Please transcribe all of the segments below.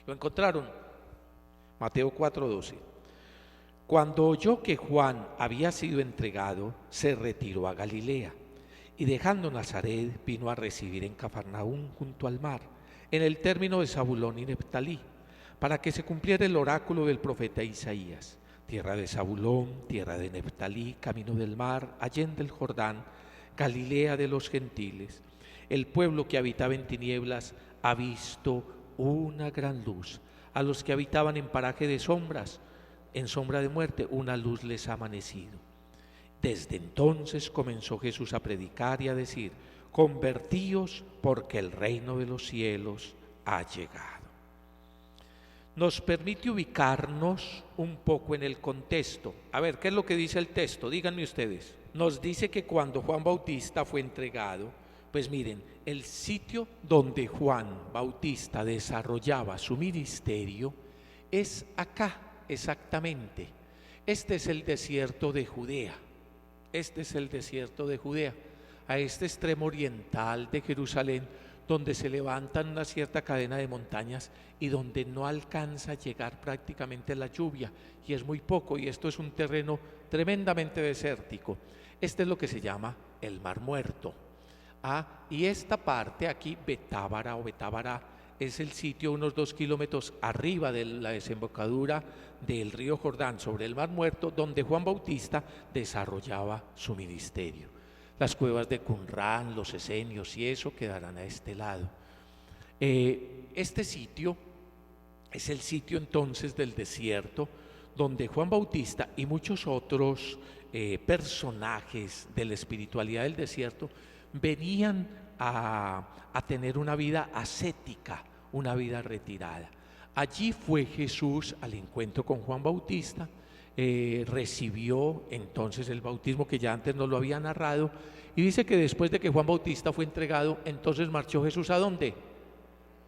¿Lo encontraron? Mateo 4:12. Cuando oyó que Juan había sido entregado, se retiró a Galilea y dejando Nazaret vino a residir en Cafarnaúm junto al mar, en el término de Zabulón y Neftalí, para que se cumpliera el oráculo del profeta Isaías: tierra de Zabulón, tierra de Neftalí, camino del mar, allende el Jordán, Galilea de los gentiles. El pueblo que habitaba en tinieblas ha visto una gran luz. A los que habitaban en paraje de sombras, en sombra de muerte, una luz les ha amanecido. Desde entonces comenzó Jesús a predicar y a decir: convertíos, porque el reino de los cielos ha llegado. Nos permite ubicarnos un poco en el contexto. A ver, ¿qué es lo que dice el texto? Díganme ustedes. Nos dice que cuando Juan Bautista fue entregado, pues miren, el sitio donde Juan Bautista desarrollaba su ministerio es acá, exactamente. Este es el desierto de Judea. Este es el desierto de Judea, a este extremo oriental de Jerusalén, donde se levantan una cierta cadena de montañas y donde no alcanza a llegar prácticamente la lluvia, y es muy poco, y esto es un terreno tremendamente desértico. Este es lo que se llama el Mar Muerto. Y esta parte aquí, Betábara o Betábara, es el sitio unos 2 kilómetros arriba de la desembocadura del río Jordán sobre el Mar Muerto, donde Juan Bautista desarrollaba su ministerio. Las cuevas de Qumrán, los esenios y eso quedarán a este lado. Este sitio es el sitio entonces del desierto donde Juan Bautista y muchos otros personajes de la espiritualidad del desierto venían a tener una vida ascética, una vida retirada. Allí fue Jesús al encuentro con Juan Bautista, recibió entonces el bautismo que ya antes nos lo había narrado, y dice que después de que Juan Bautista fue entregado, entonces marchó Jesús ¿a dónde?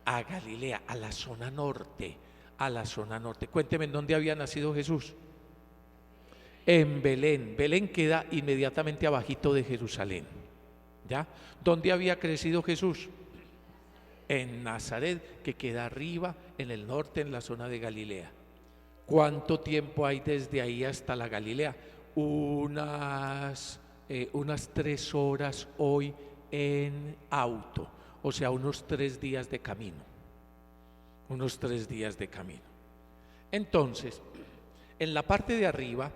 A Galilea, a la zona norte, a la zona norte. Cuénteme, ¿en dónde había nacido Jesús? En Belén. Belén queda inmediatamente abajito de Jerusalén. ¿Ya? ¿Dónde había crecido Jesús? En Nazaret, que queda arriba, en el norte, en la zona de Galilea. ¿Cuánto tiempo hay desde ahí hasta la Galilea? Unas 3 horas hoy en auto, o sea, unos 3 días de camino. Unos 3 días de camino. Entonces, en la parte de arriba,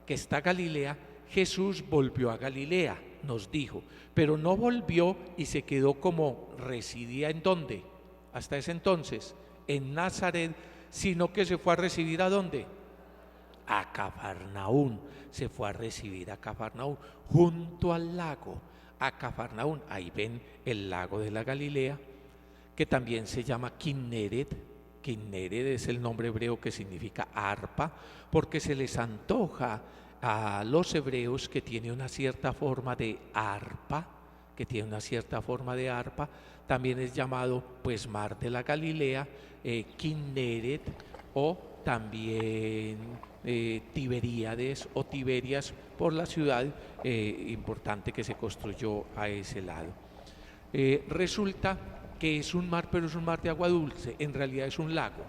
que está Galilea, Jesús volvió a Galilea, nos dijo, pero no volvió y se quedó como residía ¿en dónde? Hasta ese entonces, en Nazaret, sino que se fue a residir ¿a dónde? A Cafarnaúm. Se fue a residir a Cafarnaúm, junto al lago, a Cafarnaúm. Ahí ven el lago de la Galilea, que también se llama Kinneret. Kinneret es el nombre hebreo que significa arpa, porque se les antoja a los hebreos que tiene una cierta forma de arpa, también es llamado pues Mar de la Galilea, Kinneret, o también Tiberíades o Tiberias, por la ciudad importante que se construyó a ese lado. Resulta que es un mar, pero es un mar de agua dulce, en realidad es un lago.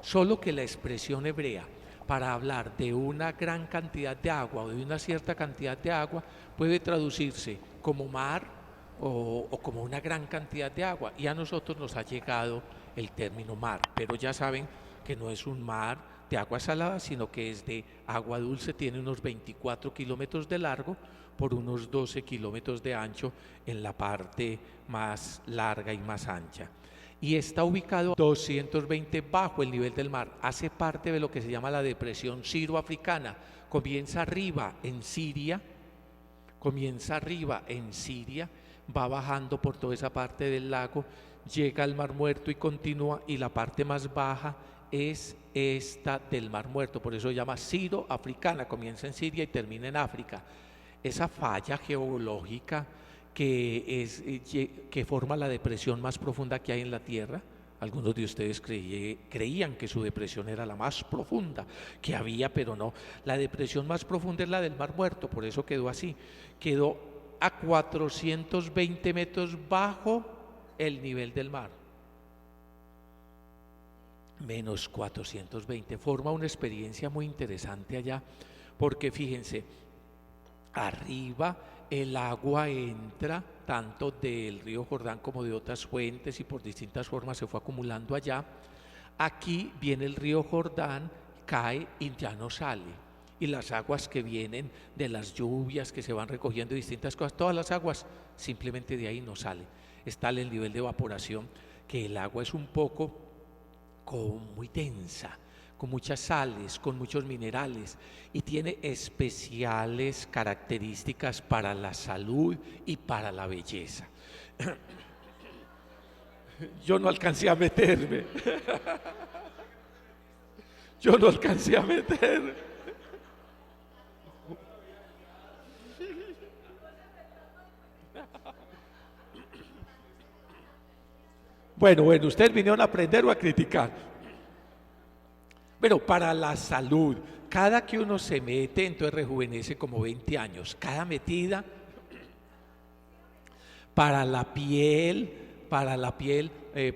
Solo que la expresión hebrea para hablar de una gran cantidad de agua o de una cierta cantidad de agua puede traducirse como mar o como una gran cantidad de agua, y a nosotros nos ha llegado el término mar, pero ya saben que no es un mar de agua salada, sino que es de agua dulce. Tiene unos 24 kilómetros de largo por unos 12 kilómetros de ancho en la parte más larga y más ancha, y está ubicado 220 bajo el nivel del mar. Hace parte de lo que se llama la depresión sirio-africana. Comienza arriba en Siria, va bajando por toda esa parte del lago, llega al Mar Muerto y continúa, y la parte más baja es esta del Mar Muerto, por eso se llama Siro-Africana, comienza en Siria y termina en África. Esa falla geológica que forma la depresión más profunda que hay en la Tierra. Algunos de ustedes creían que su depresión era la más profunda que había, pero no. La depresión más profunda es la del Mar Muerto, por eso quedó así. Quedó a 420 metros bajo el nivel del mar. menos 420. Forma una experiencia muy interesante allá, porque fíjense, arriba el agua entra tanto del río Jordán como de otras fuentes y por distintas formas se fue acumulando allá. Aquí viene el río Jordán, cae y ya no sale. Y las aguas que vienen de las lluvias que se van recogiendo distintas cosas, todas las aguas simplemente de ahí no salen. Está el nivel de evaporación, que el agua es un poco muy densa, con muchas sales, con muchos minerales y tiene especiales características para la salud y para la belleza. Yo no alcancé a meterme. Yo no alcancé a meterme. Bueno, ustedes vinieron a aprender o a criticar. Bueno, para la salud, cada que uno se mete, entonces rejuvenece como 20 años. Cada metida para la piel,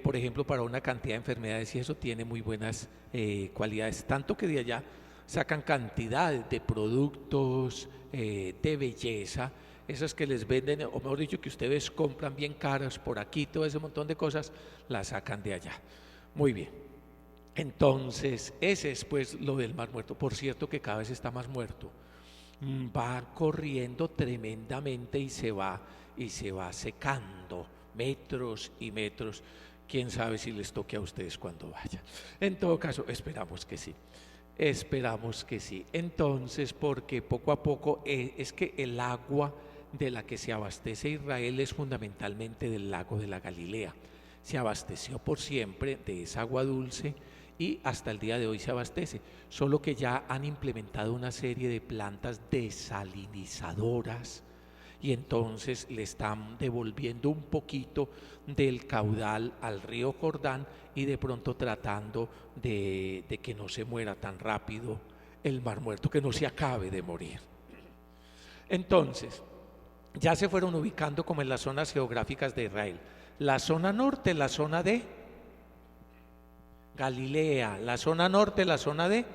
por ejemplo, para una cantidad de enfermedades y eso tiene muy buenas cualidades. Tanto que de allá sacan cantidades de productos de belleza, esas que les venden, o mejor dicho, que ustedes compran bien caras por aquí, todo ese montón de cosas, las sacan de allá. Muy bien. Entonces, ese es pues lo del Mar Muerto. Por cierto que cada vez está más muerto. Va corriendo tremendamente y se va secando metros y metros. Quién sabe si les toque a ustedes cuando vayan. En todo caso, esperamos que sí. Esperamos que sí. Entonces, porque poco a poco es que el agua de la que se abastece Israel es fundamentalmente del lago de la Galilea. Se abasteció por siempre de esa agua dulce y hasta el día de hoy se abastece, solo que ya han implementado una serie de plantas desalinizadoras y entonces le están devolviendo un poquito del caudal al río Jordán y de pronto tratando de que no se muera tan rápido el Mar Muerto, que no se acabe de morir. Entonces, ya se fueron ubicando como en las zonas geográficas de Israel. La zona norte, la zona de Galilea, la zona norte, la zona de,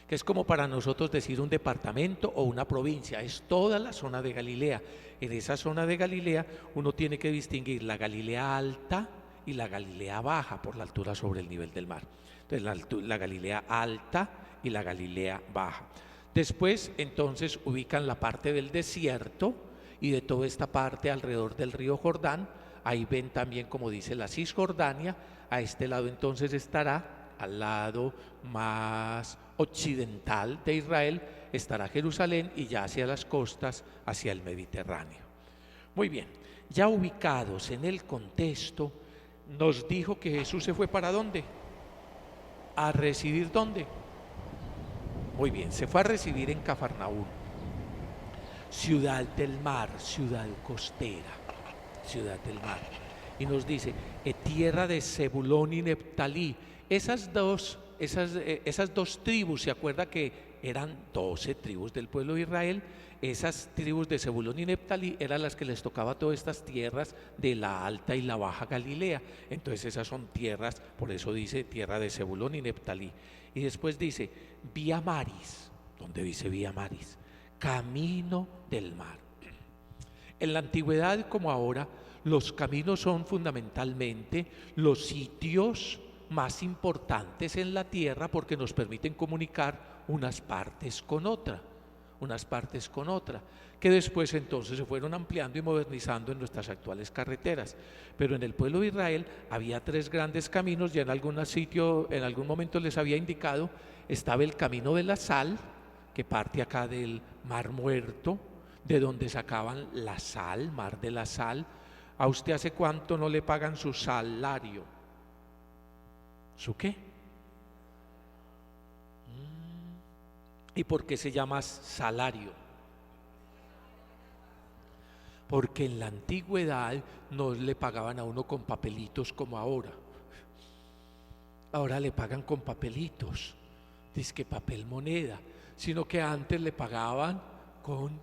que es como para nosotros decir un departamento o una provincia, es toda la zona de Galilea. En esa zona de Galilea uno tiene que distinguir la Galilea alta y la Galilea baja por la altura sobre el nivel del mar. Entonces la Galilea alta y la Galilea baja. Después entonces ubican la parte del desierto y de toda esta parte alrededor del río Jordán. Ahí ven también, como dice, la Cisjordania. A este lado entonces estará, al lado más occidental de Israel, estará Jerusalén y ya hacia las costas, hacia el Mediterráneo. Muy bien, ya ubicados en el contexto, nos dijo que Jesús se fue ¿para dónde? ¿A residir dónde? Muy bien, se fue a residir en Cafarnaúm, ciudad del mar, ciudad costera, ciudad del mar. Y nos dice, tierra de Zebulón y Neftalí. Esas dos tribus, ¿se acuerda que eran 12 tribus del pueblo de Israel? Esas tribus de Zebulón y Neftalí eran las que les tocaba todas estas tierras de la alta y la baja Galilea. Entonces esas son tierras, por eso dice tierra de Zebulón y Neftalí. Y después dice, Vía Maris, donde dice Vía Maris, camino del mar. En la antigüedad como ahora, los caminos son fundamentalmente los sitios más importantes en la tierra porque nos permiten comunicar unas partes con otra, que después entonces se fueron ampliando y modernizando en nuestras actuales carreteras. Pero en el pueblo de Israel había 3 grandes caminos, ya en algún sitio, en algún momento les había indicado, estaba el camino de la sal, que parte acá del Mar Muerto, de donde sacaban la sal, Mar de la Sal. ¿A usted hace cuánto no le pagan su salario? ¿Su qué? ¿Y por qué se llama salario? Porque en la antigüedad no le pagaban a uno con papelitos como ahora. Ahora le pagan con papelitos, dice que papel moneda, sino que antes le pagaban con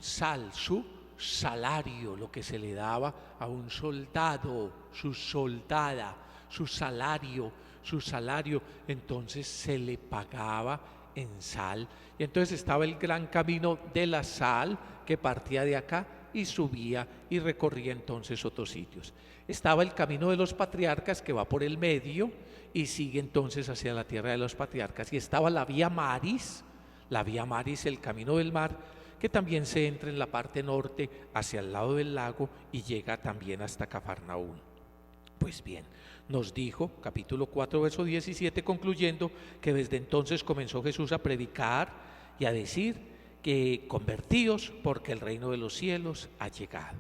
sal, su salario, lo que se le daba a un soldado, su soldada, su salario, entonces se le pagaba en sal. Y entonces estaba el gran camino de la sal que partía de acá y subía y recorría entonces otros sitios. Estaba el camino de los patriarcas que va por el medio y sigue entonces hacia la tierra de los patriarcas. Y estaba la Vía Maris, el camino del mar, que también se entra en la parte norte hacia el lado del lago y llega también hasta Cafarnaún. Pues bien, nos dijo, capítulo 4, verso 17, concluyendo que desde entonces comenzó Jesús a predicar y a decir que convertíos porque el reino de los cielos ha llegado.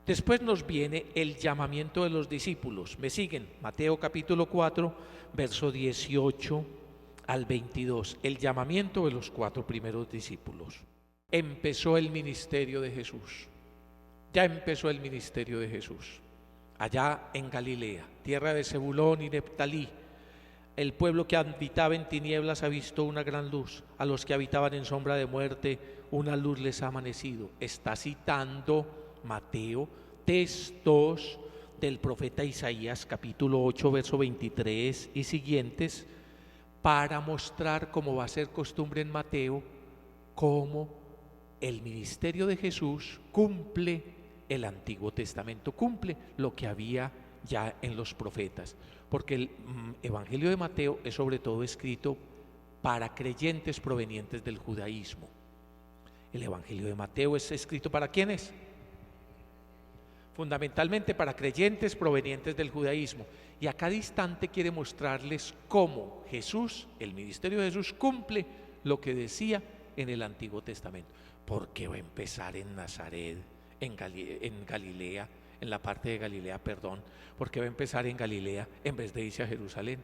Después nos viene el llamamiento de los discípulos. ¿Me siguen? Mateo capítulo 4, verso 18 al 22. El llamamiento de los 4 primeros discípulos. Empezó el ministerio de Jesús. Ya empezó el ministerio de Jesús. Allá en Galilea, tierra de Zebulón y Neftalí, el pueblo que habitaba en tinieblas ha visto una gran luz. A los que habitaban en sombra de muerte, una luz les ha amanecido. Está citando Mateo textos del profeta Isaías, capítulo 8, verso 23 y siguientes, para mostrar, como va a ser costumbre en Mateo, cómo el ministerio de Jesús cumple el Antiguo Testamento, cumple lo que había ya en los profetas, porque el Evangelio de Mateo es sobre todo escrito para creyentes provenientes del judaísmo. El Evangelio de Mateo es escrito ¿para quiénes? Fundamentalmente para creyentes provenientes del judaísmo. Y a cada instante quiere mostrarles cómo Jesús, el ministerio de Jesús, cumple lo que decía en el Antiguo Testamento. ¿Por qué va a empezar en Nazaret, en Galilea, en la parte de Galilea, perdón? ¿Por qué va a empezar en Galilea en vez de irse a Jerusalén?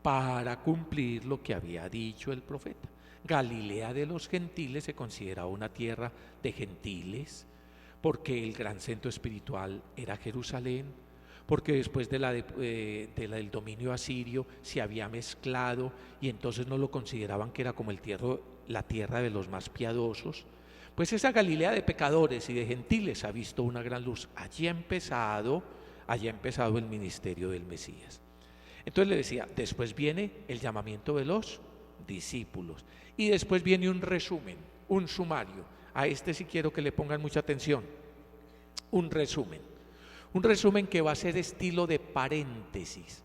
Para cumplir lo que había dicho el profeta. Galilea de los gentiles se consideraba una tierra de gentiles, porque el gran centro espiritual era Jerusalén, porque después del dominio asirio se había mezclado y entonces no lo consideraban que era como la tierra de los más piadosos. Pues esa Galilea de pecadores y de gentiles ha visto una gran luz. Allí ha empezado el ministerio del Mesías. Entonces le decía, después viene el llamamiento de los discípulos y después viene un resumen, un sumario. A este sí quiero que le pongan mucha atención. Un resumen que va a ser estilo de paréntesis.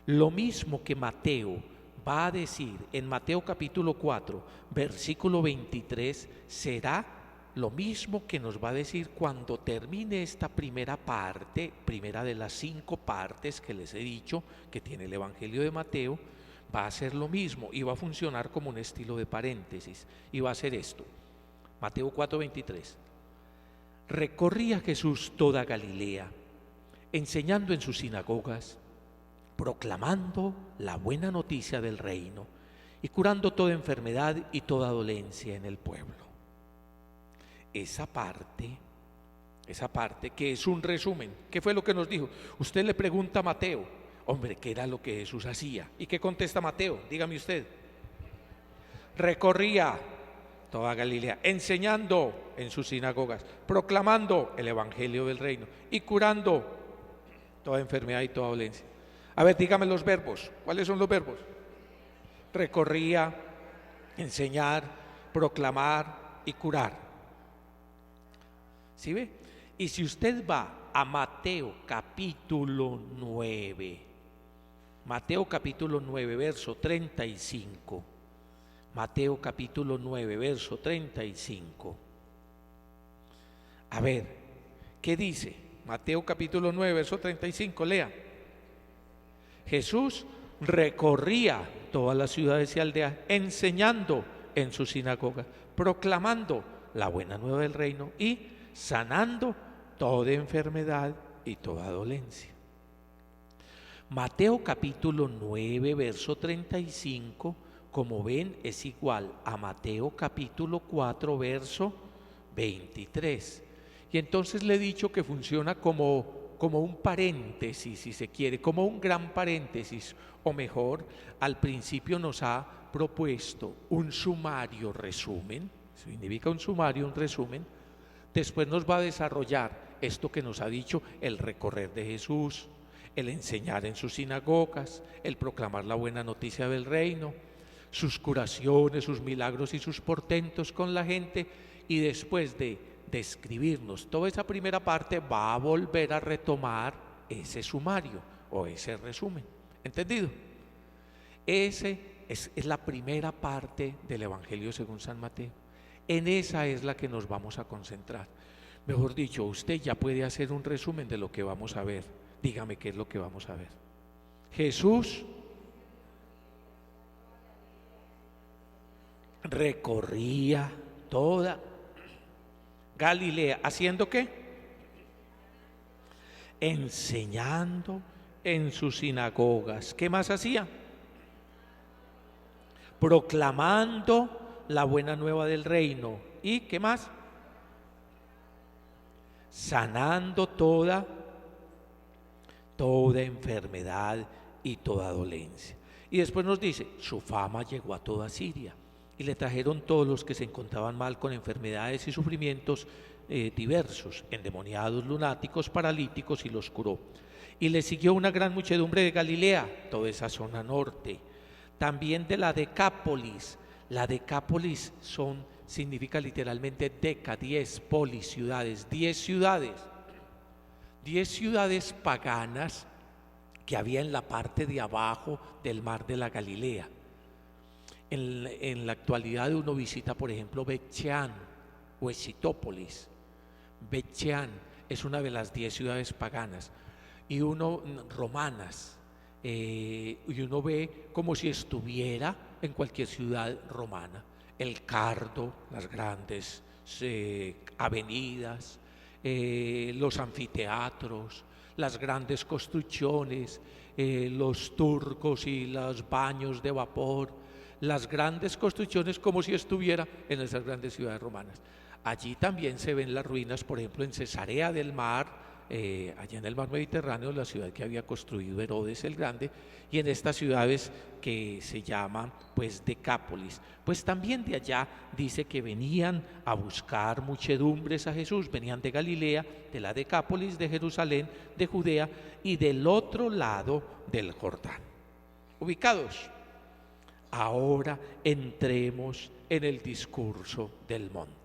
Lo mismo que Mateo va a decir en Mateo capítulo 4, versículo 23, será lo mismo que nos va a decir cuando termine esta primera de las 5 partes que les he dicho que tiene el Evangelio de Mateo. Va a ser lo mismo y va a funcionar como un estilo de paréntesis y va a ser esto. Mateo 4:23. Recorría Jesús toda Galilea, enseñando en sus sinagogas, proclamando la buena noticia del reino y curando toda enfermedad y toda dolencia en el pueblo. Esa parte que es un resumen, ¿qué fue lo que nos dijo? Usted le pregunta a Mateo, hombre, ¿qué era lo que Jesús hacía? ¿Y qué contesta Mateo? Dígame usted. Recorría toda Galilea, enseñando en sus sinagogas, proclamando el evangelio del reino y curando toda enfermedad y toda dolencia. A ver, dígame los verbos. ¿Cuáles son los verbos? Recorría, enseñar, proclamar y curar. ¿Sí ve? Y si usted va a Mateo capítulo 9, verso 35, Mateo capítulo 9, verso 35. A ver, ¿qué dice? Mateo capítulo 9, verso 35, lea. Jesús recorría todas las ciudades y aldeas, enseñando en su sinagoga, proclamando la buena nueva del reino y sanando toda enfermedad y toda dolencia. Mateo capítulo 9, verso 35, como ven, es igual a Mateo capítulo 4, verso 23. Y entonces le he dicho que funciona como un paréntesis, si se quiere, como un gran paréntesis, o mejor, al principio nos ha propuesto un sumario resumen, significa un sumario, un resumen, después nos va a desarrollar esto que nos ha dicho, el recorrer de Jesús, el enseñar en sus sinagogas, el proclamar la buena noticia del reino, sus curaciones, sus milagros y sus portentos con la gente, y después de describirnos toda esa primera parte va a volver a retomar ese sumario o ese resumen. ¿Entendido? Ese es la primera parte del Evangelio según San Mateo. En esa es la que nos vamos a concentrar. Mejor dicho, usted ya puede hacer un resumen de lo que vamos a ver. Dígame qué es lo que vamos a ver. Jesús recorría toda Galilea. ¿Haciendo qué? Enseñando en sus sinagogas. ¿Qué más hacía? Proclamando la buena nueva del reino. ¿Y qué más? Sanando toda enfermedad y toda dolencia. Y después nos dice, su fama llegó a toda Siria, y le trajeron todos los que se encontraban mal con enfermedades y sufrimientos diversos, endemoniados, lunáticos, paralíticos, y los curó. Y le siguió una gran muchedumbre de Galilea, toda esa zona norte, también de la Decápolis. La Decápolis significa literalmente deca, 10, polis, ciudades, 10 ciudades. 10 ciudades paganas que había en la parte de abajo del mar de la Galilea. En la actualidad uno visita, por ejemplo, Bet-Shean o Escitópolis. Bet-Shean es una de las 10 ciudades paganas y romanas, y uno ve como si estuviera en cualquier ciudad romana. El Cardo, las grandes avenidas, los anfiteatros, las grandes construcciones, los turcos y los baños de vapor, las grandes construcciones como si estuviera en esas grandes ciudades romanas. Allí también se ven las ruinas, por ejemplo, en Cesarea del Mar, allá en el mar Mediterráneo, la ciudad que había construido Herodes el Grande, y en estas ciudades que se llaman pues Decápolis. Pues también de allá dice que venían a buscar muchedumbres a Jesús, venían de Galilea, de la Decápolis, de Jerusalén, de Judea y del otro lado del Jordán. ¿Ubicados? Ahora entremos en el discurso del monte.